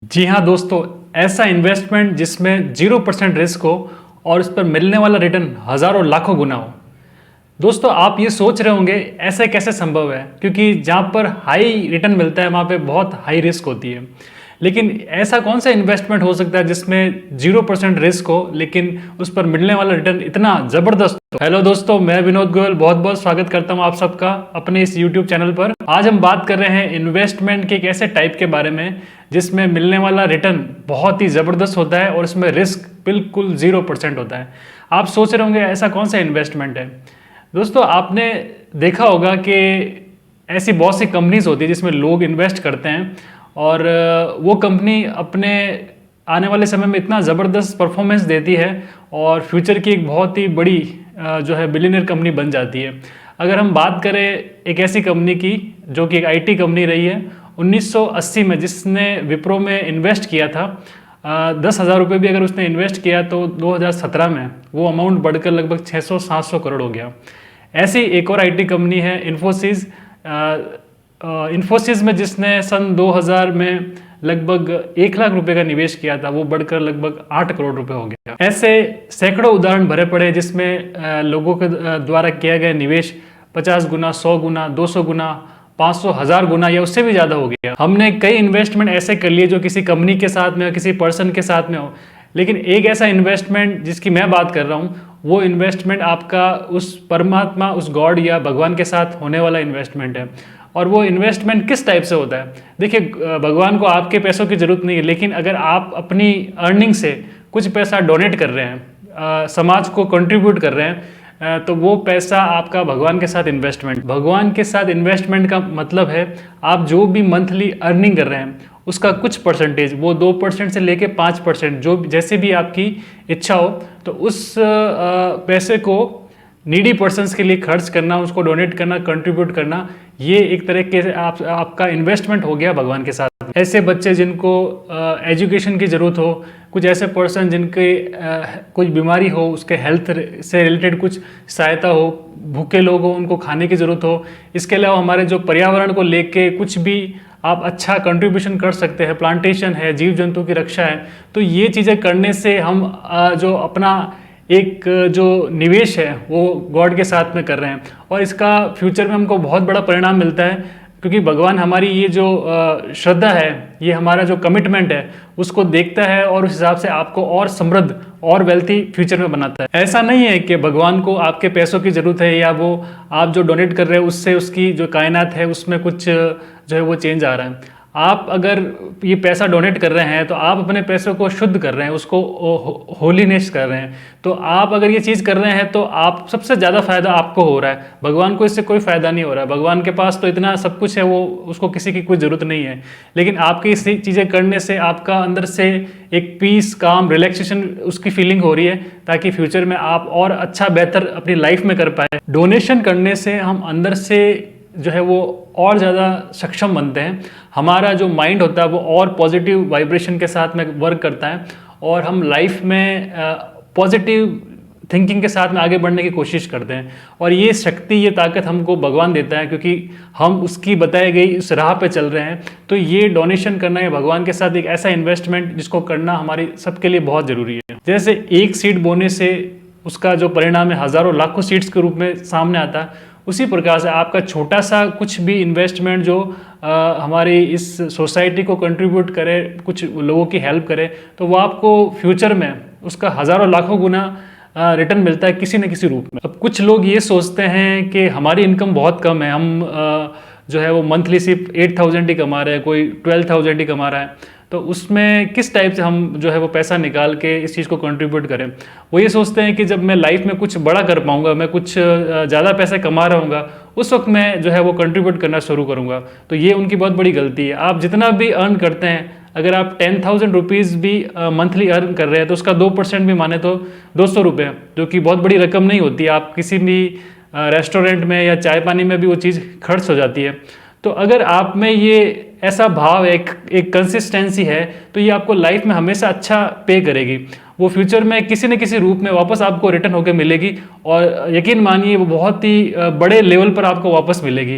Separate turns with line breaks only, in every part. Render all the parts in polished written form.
जी हाँ दोस्तों, ऐसा इन्वेस्टमेंट जिसमें 0% रिस्क हो और उस पर मिलने वाला रिटर्न हज़ारों लाखों गुना हो। दोस्तों आप ये सोच रहे होंगे ऐसे कैसे संभव है, क्योंकि जहाँ पर हाई रिटर्न मिलता है वहाँ पे बहुत हाई रिस्क होती है। लेकिन ऐसा कौन सा इन्वेस्टमेंट हो सकता है जिसमें 0% रिस्क हो लेकिन उस पर मिलने वाला रिटर्न इतना ज़बरदस्त हो। हेलो दोस्तों, मैं विनोद गोयल बहुत बहुत स्वागत करता हूँ आप सबका अपने इस यूट्यूब चैनल पर। आज हम बात कर रहे हैं इन्वेस्टमेंट के एक ऐसे टाइप के बारे में जिसमें मिलने वाला रिटर्न बहुत ही ज़बरदस्त होता है और इसमें रिस्क बिल्कुल 0% होता है। आप सोच रहे होंगे ऐसा कौन सा इन्वेस्टमेंट है। दोस्तों आपने देखा होगा कि ऐसी बहुत सी कंपनीज होती है जिसमें लोग इन्वेस्ट करते हैं और वो कंपनी अपने आने वाले समय में इतना ज़बरदस्त परफॉर्मेंस देती है और फ्यूचर की एक बहुत ही बड़ी जो है बिलियनर कंपनी बन जाती है। अगर हम बात करें एक ऐसी कंपनी की जो कि एक आईटी कंपनी रही है 1980 में, जिसने विप्रो में इन्वेस्ट किया था 10,000 रुपये भी अगर उसने इन्वेस्ट किया तो 2017 में वो अमाउंट बढ़कर लगभग 600-700 करोड़ हो गया। ऐसी एक और आईटी कंपनी है इन्फोसिस। इन्फोसिस में जिसने सन 2000 में लगभग 1 लाख रुपए का निवेश किया था वो बढ़कर लगभग 8 करोड़ रुपए हो गया। ऐसे सैकड़ों उदाहरण भरे पड़े हैं जिसमें लोगों के द्वारा किया गया निवेश 50 गुना, 100 गुना, 200 गुना, 500, 1000 गुना या उससे भी ज़्यादा हो गया। हमने कई इन्वेस्टमेंट ऐसे कर लिए जो किसी कंपनी के साथ में हो, किसी पर्सन के साथ में हो, लेकिन एक ऐसा इन्वेस्टमेंट जिसकी मैं बात कर रहा हूँ वो इन्वेस्टमेंट आपका उस परमात्मा, उस गॉड या भगवान के साथ होने वाला इन्वेस्टमेंट है। और वो इन्वेस्टमेंट किस टाइप से होता है? देखिए, भगवान को आपके पैसों की ज़रूरत नहीं है, लेकिन अगर आप अपनी अर्निंग से कुछ पैसा डोनेट कर रहे हैं, समाज को कंट्रीब्यूट कर रहे हैं, तो वो पैसा आपका भगवान के साथ इन्वेस्टमेंट। भगवान के साथ इन्वेस्टमेंट का मतलब है आप जो भी मंथली अर्निंग कर रहे हैं उसका कुछ परसेंटेज, वो 2% से लेके 5%, जो जैसे भी आपकी इच्छा हो, तो उस पैसे को नीडी पर्सन्स के लिए खर्च करना, उसको डोनेट करना, कंट्रीब्यूट करना, ये एक तरह के आपका इन्वेस्टमेंट हो गया भगवान के साथ। ऐसे बच्चे जिनको एजुकेशन की ज़रूरत हो, कुछ ऐसे पर्सन जिनके कुछ बीमारी हो, उसके हेल्थ से रिलेटेड कुछ सहायता हो, भूखे लोग हो उनको खाने की ज़रूरत हो, इसके अलावा हमारे जो पर्यावरण को लेके कुछ भी आप अच्छा कंट्रीब्यूशन कर सकते हैं, प्लांटेशन है, जीव जंतु की रक्षा है, तो ये चीज़ें करने से हम जो अपना एक जो निवेश है वो गॉड के साथ में कर रहे हैं और इसका फ्यूचर में हमको बहुत बड़ा परिणाम मिलता है, क्योंकि भगवान हमारी ये जो श्रद्धा है, ये हमारा जो कमिटमेंट है उसको देखता है और उस हिसाब से आपको और समृद्ध और वेल्थी फ्यूचर में बनाता है। ऐसा नहीं है कि भगवान को आपके पैसों की ज़रूरत है या वो आप जो डोनेट कर रहे हैं उससे उसकी जो कायनात है उसमें कुछ जो है वो चेंज आ रहा है। आप अगर ये पैसा डोनेट कर रहे हैं तो आप अपने पैसों को शुद्ध कर रहे हैं, उसको होलीनेस कर रहे हैं। तो आप अगर ये चीज़ कर रहे हैं तो आप सबसे ज़्यादा फायदा आपको हो रहा है, भगवान को इससे कोई फ़ायदा नहीं हो रहा है। भगवान के पास तो इतना सब कुछ है, वो उसको किसी की कोई ज़रूरत नहीं है, लेकिन आपकी इस चीज़ें करने से आपका अंदर से एक पीस, काम, रिलैक्सेशन उसकी फीलिंग हो रही है, ताकि फ्यूचर में आप और अच्छा बेहतर अपनी लाइफ में कर पाए। डोनेशन करने से हम अंदर से जो है वो और ज़्यादा सक्षम बनते हैं, हमारा जो माइंड होता है वो और पॉजिटिव वाइब्रेशन के साथ में वर्क करता है और हम लाइफ में पॉजिटिव थिंकिंग के साथ में आगे बढ़ने की कोशिश करते हैं। और ये शक्ति, ये ताकत हमको भगवान देता है, क्योंकि हम उसकी बताई गई उस राह पे चल रहे हैं। तो ये डोनेशन करना है भगवान के साथ एक ऐसा इन्वेस्टमेंट जिसको करना हमारी सबके लिए बहुत ज़रूरी है। जैसे एक सीड बोने से उसका जो परिणाम है हज़ारों लाखों सीड्स के रूप में सामने आता है, उसी प्रकार से आपका छोटा सा कुछ भी इन्वेस्टमेंट जो हमारी इस सोसाइटी को कंट्रीब्यूट करे, कुछ लोगों की हेल्प करे, तो वो आपको फ्यूचर में उसका हज़ारों लाखों गुना रिटर्न मिलता है किसी न किसी रूप में। अब कुछ लोग ये सोचते हैं कि हमारी इनकम बहुत कम है, हम जो है वो मंथली सिर्फ 8,000 ही कमा रहे हैं, कोई 12,000 ही कमा रहा है, तो उसमें किस टाइप से हम जो है वो पैसा निकाल के इस चीज़ को कंट्रीब्यूट करें। वो ये सोचते हैं कि जब मैं लाइफ में कुछ बड़ा कर पाऊंगा, मैं कुछ ज़्यादा पैसे कमा रहा हूँगा, उस वक्त मैं जो है वो कंट्रीब्यूट करना शुरू करूँगा। तो ये उनकी बहुत बड़ी गलती है। आप जितना भी अर्न करते हैं, अगर आप 10,000 रुपीज़ भी मंथली अर्न कर रहे हैं तो उसका 2% भी माने तो 200 रुपये, जो कि बहुत बड़ी रकम नहीं होती। आप किसी भी रेस्टोरेंट में या चाय पानी में भी वो चीज़ खर्च हो जाती है। तो अगर आप में ये ऐसा भाव है, एक कंसिस्टेंसी है, तो ये आपको लाइफ में हमेशा अच्छा पे करेगी। वो फ्यूचर में किसी न किसी रूप में वापस आपको रिटर्न होकर मिलेगी और यकीन मानिए वो बहुत ही बड़े लेवल पर आपको वापस मिलेगी।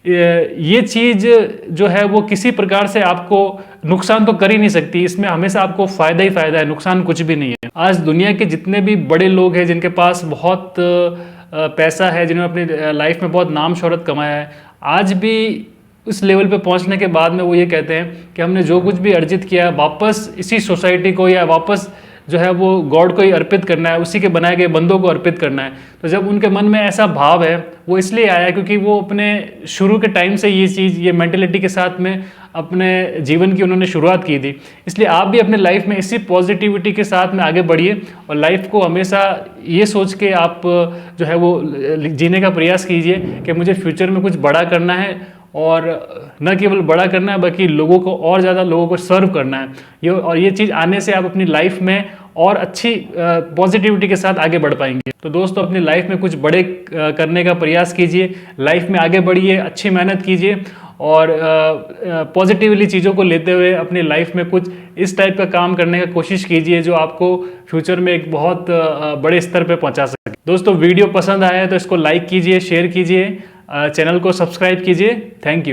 ये चीज़ जो है वो किसी प्रकार से आपको नुकसान तो कर ही नहीं सकती, इसमें हमेशा आपको फ़ायदा ही फ़ायदा है, नुकसान कुछ भी नहीं है। आज दुनिया के जितने भी बड़े लोग हैं जिनके पास बहुत पैसा है, जिन्होंने अपनी लाइफ में बहुत नाम शोहरत कमाया है, आज भी उस लेवल पे पहुंचने के बाद में वो ये कहते हैं कि हमने जो कुछ भी अर्जित किया है वापस इसी सोसाइटी को या वापस जो है वो गॉड को ही अर्पित करना है, उसी के बनाए गए बंदों को अर्पित करना है। तो जब उनके मन में ऐसा भाव है वो इसलिए आया क्योंकि वो अपने शुरू के टाइम से ये चीज़, ये मेंटेलिटी के साथ में अपने जीवन की उन्होंने शुरुआत की थी। इसलिए आप भी अपने लाइफ में इसी पॉजिटिविटी के साथ में आगे बढ़िए और लाइफ को हमेशा ये सोच के आप जो है वो जीने का प्रयास कीजिए कि मुझे फ्यूचर में कुछ बड़ा करना है और न केवल बड़ा करना है बल्कि लोगों को और ज़्यादा लोगों को सर्व करना है। ये चीज़ आने से आप अपनी लाइफ में और अच्छी पॉजिटिविटी के साथ आगे बढ़ पाएंगे। तो दोस्तों अपनी लाइफ में कुछ बड़े करने का प्रयास कीजिए, लाइफ में आगे बढ़िए, अच्छी मेहनत कीजिए और पॉजिटिवली चीज़ों को लेते हुए अपनी लाइफ में कुछ इस टाइप का काम करने का कोशिश कीजिए जो आपको फ्यूचर में एक बहुत बड़े स्तर पे पहुंचा सके। दोस्तों वीडियो पसंद आया है तो इसको लाइक कीजिए, शेयर कीजिए, चैनल को सब्सक्राइब कीजिए। Thank you.